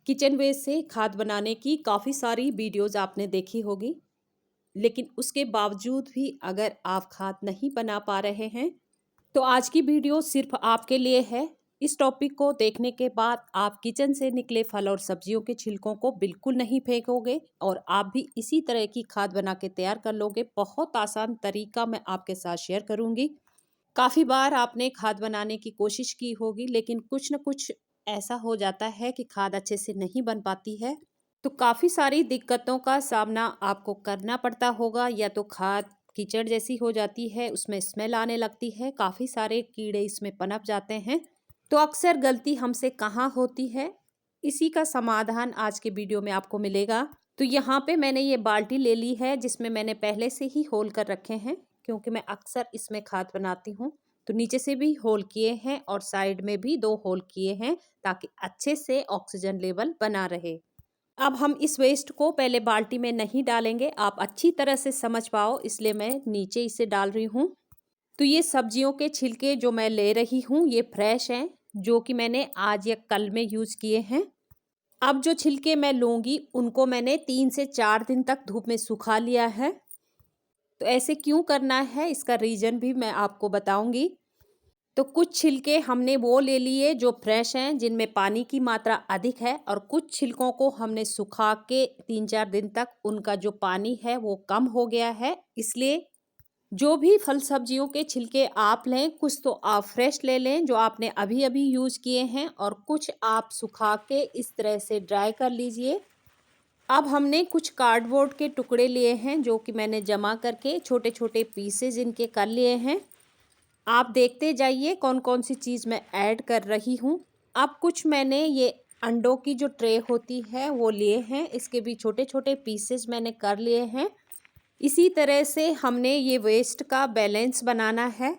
Kitchen waste से खाद बनाने की काफ़ी सारी वीडियोज़ आपने देखी होगी, लेकिन उसके बावजूद भी अगर आप खाद नहीं बना पा रहे हैं, तो आज की वीडियो सिर्फ आपके लिए है। इस टॉपिक को देखने के बाद आप किचन से निकले फल और सब्जियों के छिलकों को बिल्कुल नहीं फेंकोगे और आप भी इसी तरह की खाद बना के तैयार कर लोगे। बहुत आसान तरीका मैं आपके साथ शेयर करूँगी। काफ़ी बार आपने खाद बनाने की कोशिश की होगी, लेकिन कुछ न कुछ ऐसा हो जाता है कि खाद अच्छे से नहीं बन पाती है। तो काफ़ी सारी दिक्कतों का सामना आपको करना पड़ता होगा। या तो खाद कीचड़ जैसी हो जाती है, उसमें स्मेल आने लगती है, काफ़ी सारे कीड़े इसमें पनप जाते हैं। तो अक्सर गलती हमसे कहाँ होती है, इसी का समाधान आज के वीडियो में आपको मिलेगा। तो यहाँ पे मैंने ये बाल्टी ले ली है, जिसमें मैंने पहले से ही होल कर रखे हैं, क्योंकि मैं अक्सर इसमें खाद बनाती हूँ। तो नीचे से भी होल किए हैं और साइड में भी 2 होल किए हैं, ताकि अच्छे से ऑक्सीजन लेवल बना रहे। अब हम इस वेस्ट को पहले बाल्टी में नहीं डालेंगे, आप अच्छी तरह से समझ पाओ इसलिए मैं नीचे इसे डाल रही हूँ। तो ये सब्जियों के छिलके जो मैं ले रही हूँ, ये फ्रेश हैं, जो कि मैंने आज या कल में यूज़ किए हैं। अब जो छिलके मैं लूँगी, उनको मैंने 3 से 4 दिन तक धूप में सुखा लिया है। तो ऐसे क्यों करना है, इसका रीज़न भी मैं आपको बताऊँगी। तो कुछ छिलके हमने वो ले लिए जो फ्रेश हैं, जिनमें पानी की मात्रा अधिक है, और कुछ छिलकों को हमने सुखा के 3-4 दिन तक उनका जो पानी है वो कम हो गया है। इसलिए जो भी फल सब्जियों के छिलके आप लें, कुछ तो आप फ्रेश ले लें जो आपने अभी-अभी यूज़ किए हैं, और कुछ आप सुखा के इस तरह से ड्राई कर लीजिए। अब हमने कुछ कार्डबोर्ड के टुकड़े लिए हैं, जो कि मैंने जमा करके छोटे-छोटे पीसेज इनके कर लिए हैं। आप देखते जाइए कौन-कौन सी चीज़ मैं ऐड कर रही हूँ। अब कुछ मैंने ये अंडों की जो ट्रे होती है वो लिए हैं, इसके भी छोटे-छोटे पीसेस मैंने कर लिए हैं। इसी तरह से हमने ये वेस्ट का बैलेंस बनाना है।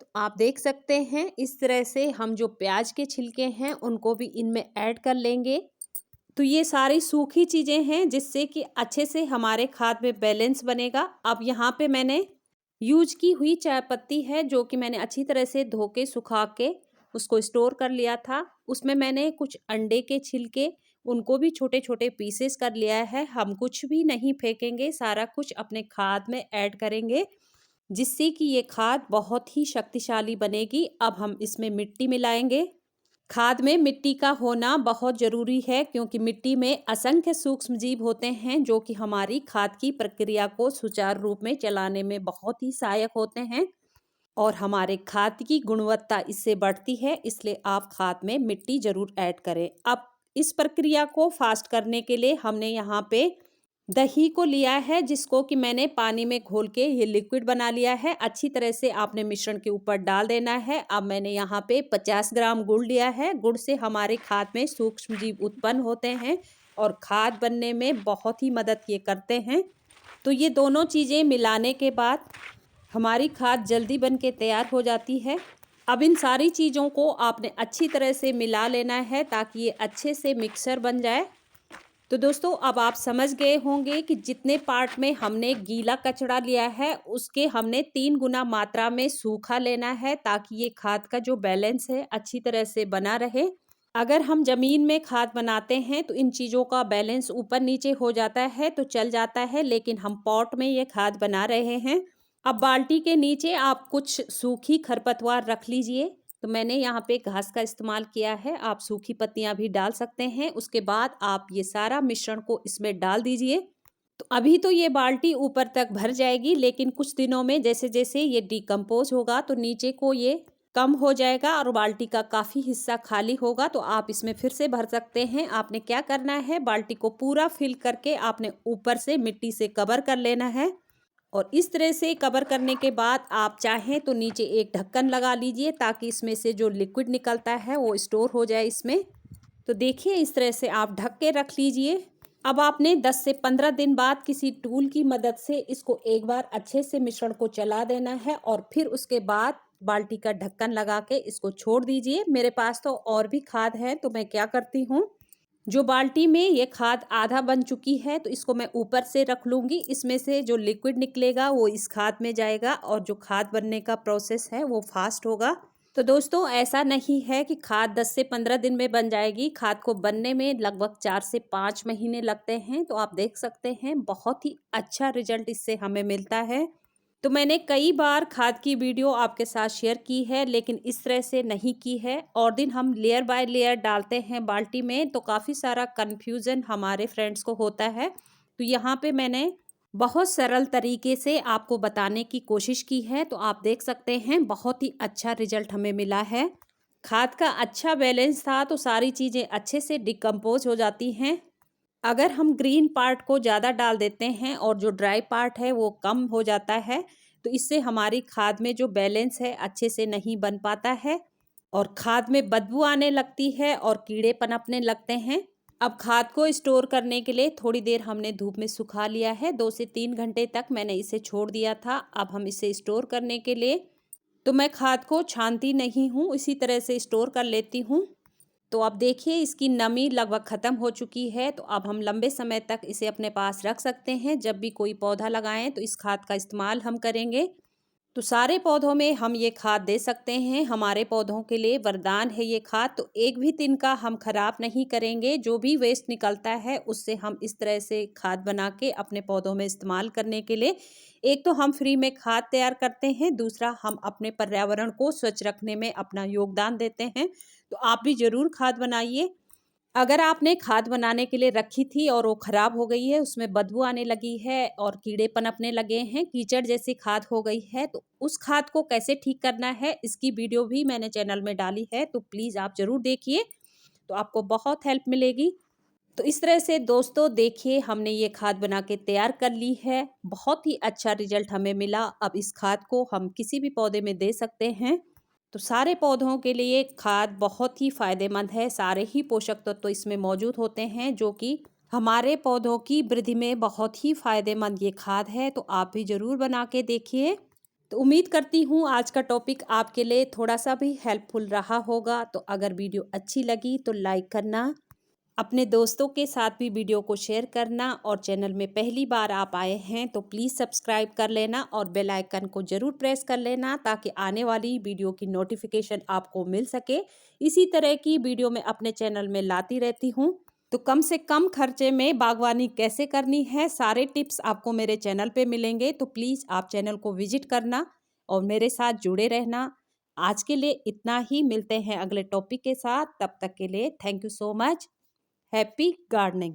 तो आप देख सकते हैं इस तरह से हम जो प्याज के छिलके हैं उनको भी इनमें ऐड कर लेंगे। तो ये सारी सूखी चीज़ें हैं, जिससे कि अच्छे से हमारे खाद में बैलेंस बनेगा। अब यहाँ पे मैंने यूज की हुई चाय पत्ती है, जो कि मैंने अच्छी तरह से धो के सुखा के उसको स्टोर कर लिया था। उसमें मैंने कुछ अंडे के छिलके, उनको भी छोटे छोटे पीसेस कर लिया है। हम कुछ भी नहीं फेंकेंगे, सारा कुछ अपने खाद में ऐड करेंगे, जिससे कि ये खाद बहुत ही शक्तिशाली बनेगी। अब हम इसमें मिट्टी मिलाएंगे। खाद में मिट्टी का होना बहुत ज़रूरी है, क्योंकि मिट्टी में असंख्य सूक्ष्म जीव होते हैं, जो कि हमारी खाद की प्रक्रिया को सुचारू रूप में चलाने में बहुत ही सहायक होते हैं, और हमारे खाद की गुणवत्ता इससे बढ़ती है। इसलिए आप खाद में मिट्टी ज़रूर ऐड करें। अब इस प्रक्रिया को फास्ट करने के लिए हमने यहाँ पे दही को लिया है, जिसको कि मैंने पानी में घोल के ये लिक्विड बना लिया है। अच्छी तरह से आपने मिश्रण के ऊपर डाल देना है। अब मैंने यहाँ पे 50 ग्राम गुड़ लिया है। गुड़ से हमारे खाद में सूक्ष्म जीव उत्पन्न होते हैं और खाद बनने में बहुत ही मदद ये करते हैं। तो ये दोनों चीज़ें मिलाने के बाद हमारी खाद जल्दी बन के तैयार हो जाती है। अब इन सारी चीज़ों को आपने अच्छी तरह से मिला लेना है, ताकि ये अच्छे से मिक्सर बन जाए। तो दोस्तों, अब आप समझ गए होंगे कि जितने पार्ट में हमने गीला कचड़ा लिया है, उसके हमने 3 गुना मात्रा में सूखा लेना है, ताकि ये खाद का जो बैलेंस है अच्छी तरह से बना रहे। अगर हम ज़मीन में खाद बनाते हैं तो इन चीज़ों का बैलेंस ऊपर नीचे हो जाता है, तो चल जाता है, लेकिन हम पॉट में ये खाद बना रहे हैं। अब बाल्टी के नीचे आप कुछ सूखी खरपतवार रख लीजिए। तो मैंने यहाँ पे घास का इस्तेमाल किया है, आप सूखी पत्तियाँ भी डाल सकते हैं। उसके बाद आप ये सारा मिश्रण को इसमें डाल दीजिए। तो अभी तो ये बाल्टी ऊपर तक भर जाएगी, लेकिन कुछ दिनों में जैसे जैसे ये डिकम्पोज होगा, तो नीचे को ये कम हो जाएगा और बाल्टी का काफ़ी हिस्सा खाली होगा। तो आप इसमें फिर से भर सकते हैं। आपने क्या करना है, बाल्टी को पूरा फिल करके आपने ऊपर से मिट्टी से कवर कर लेना है, और इस तरह से कवर करने के बाद आप चाहें तो नीचे एक ढक्कन लगा लीजिए, ताकि इसमें से जो लिक्विड निकलता है वो स्टोर हो जाए इसमें। तो देखिए इस तरह से आप ढक के रख लीजिए। अब आपने 10 से 15 दिन बाद किसी टूल की मदद से इसको एक बार अच्छे से मिश्रण को चला देना है, और फिर उसके बाद बाल्टी का ढक्कन लगा के इसको छोड़ दीजिए। मेरे पास तो और भी खाद है, तो मैं क्या करती हूँ, जो बाल्टी में ये खाद आधा बन चुकी है, तो इसको मैं ऊपर से रख लूँगी। इसमें से जो लिक्विड निकलेगा वो इस खाद में जाएगा, और जो खाद बनने का प्रोसेस है वो फास्ट होगा। तो दोस्तों ऐसा नहीं है कि खाद 10 से 15 दिन में बन जाएगी। खाद को बनने में लगभग 4 से 5 महीने लगते हैं। तो आप देख सकते हैं बहुत ही अच्छा रिजल्ट इससे हमें मिलता है। तो मैंने कई बार खाद की वीडियो आपके साथ शेयर की है, लेकिन इस तरह से नहीं की है। और दिन हम लेयर बाय लेयर डालते हैं बाल्टी में, तो काफ़ी सारा कन्फ्यूज़न हमारे फ्रेंड्स को होता है। तो यहाँ पे मैंने बहुत सरल तरीके से आपको बताने की कोशिश की है। तो आप देख सकते हैं बहुत ही अच्छा रिजल्ट हमें मिला है। खाद का अच्छा बैलेंस था तो सारी चीज़ें अच्छे से डिकम्पोज हो जाती हैं। अगर हम ग्रीन पार्ट को ज़्यादा डाल देते हैं और जो ड्राई पार्ट है वो कम हो जाता है, तो इससे हमारी खाद में जो बैलेंस है अच्छे से नहीं बन पाता है और खाद में बदबू आने लगती है और कीड़े पनपने लगते हैं। अब खाद को स्टोर करने के लिए थोड़ी देर हमने धूप में सुखा लिया है। 2 से 3 घंटे तक मैंने इसे छोड़ दिया था। अब हम इसे स्टोर करने के लिए, तो मैं खाद को छानती नहीं हूँ, इसी तरह से स्टोर कर लेती हूँ। तो अब देखिए इसकी नमी लगभग ख़त्म हो चुकी है। तो अब हम लंबे समय तक इसे अपने पास रख सकते हैं। जब भी कोई पौधा लगाएं तो इस खाद का इस्तेमाल हम करेंगे। तो सारे पौधों में हम ये खाद दे सकते हैं। हमारे पौधों के लिए वरदान है ये खाद। तो एक भी दिन का हम खराब नहीं करेंगे। जो भी वेस्ट निकलता है उससे हम इस तरह से खाद बना के अपने पौधों में इस्तेमाल करने के लिए, एक तो हम फ्री में खाद तैयार करते हैं, दूसरा हम अपने पर्यावरण को स्वच्छ रखने में अपना योगदान देते हैं। तो आप भी ज़रूर खाद बनाइए। अगर आपने खाद बनाने के लिए रखी थी और वो ख़राब हो गई है, उसमें बदबू आने लगी है और कीड़े पनपने लगे हैं, कीचड़ जैसी खाद हो गई है, तो उस खाद को कैसे ठीक करना है इसकी वीडियो भी मैंने चैनल में डाली है। तो प्लीज़ आप ज़रूर देखिए, तो आपको बहुत हेल्प मिलेगी। तो इस तरह से दोस्तों देखिए हमने ये खाद बना के तैयार कर ली है। बहुत ही अच्छा रिजल्ट हमें मिला। अब इस खाद को हम किसी भी पौधे में दे सकते हैं। तो सारे पौधों के लिए खाद बहुत ही फ़ायदेमंद है। सारे ही पोषक तत्व इसमें मौजूद होते हैं जो कि हमारे पौधों की वृद्धि में बहुत ही फ़ायदेमंद ये खाद है। तो आप भी ज़रूर बना के देखिए। तो उम्मीद करती हूँ आज का टॉपिक आपके लिए थोड़ा सा भी हेल्पफुल रहा होगा। तो अगर वीडियो अच्छी लगी तो लाइक करना, अपने दोस्तों के साथ भी वीडियो को शेयर करना और चैनल में पहली बार आप आए हैं तो प्लीज़ सब्सक्राइब कर लेना और बेल आइकन को ज़रूर प्रेस कर लेना ताकि आने वाली वीडियो की नोटिफिकेशन आपको मिल सके। इसी तरह की वीडियो मैं अपने चैनल में लाती रहती हूँ। तो कम से कम खर्चे में बागवानी कैसे करनी है, सारे टिप्स आपको मेरे चैनल पे मिलेंगे। तो प्लीज़ आप चैनल को विजिट करना और मेरे साथ जुड़े रहना। आज के लिए इतना ही, मिलते हैं अगले टॉपिक के साथ। तब तक के लिए thank you so much. Happy gardening!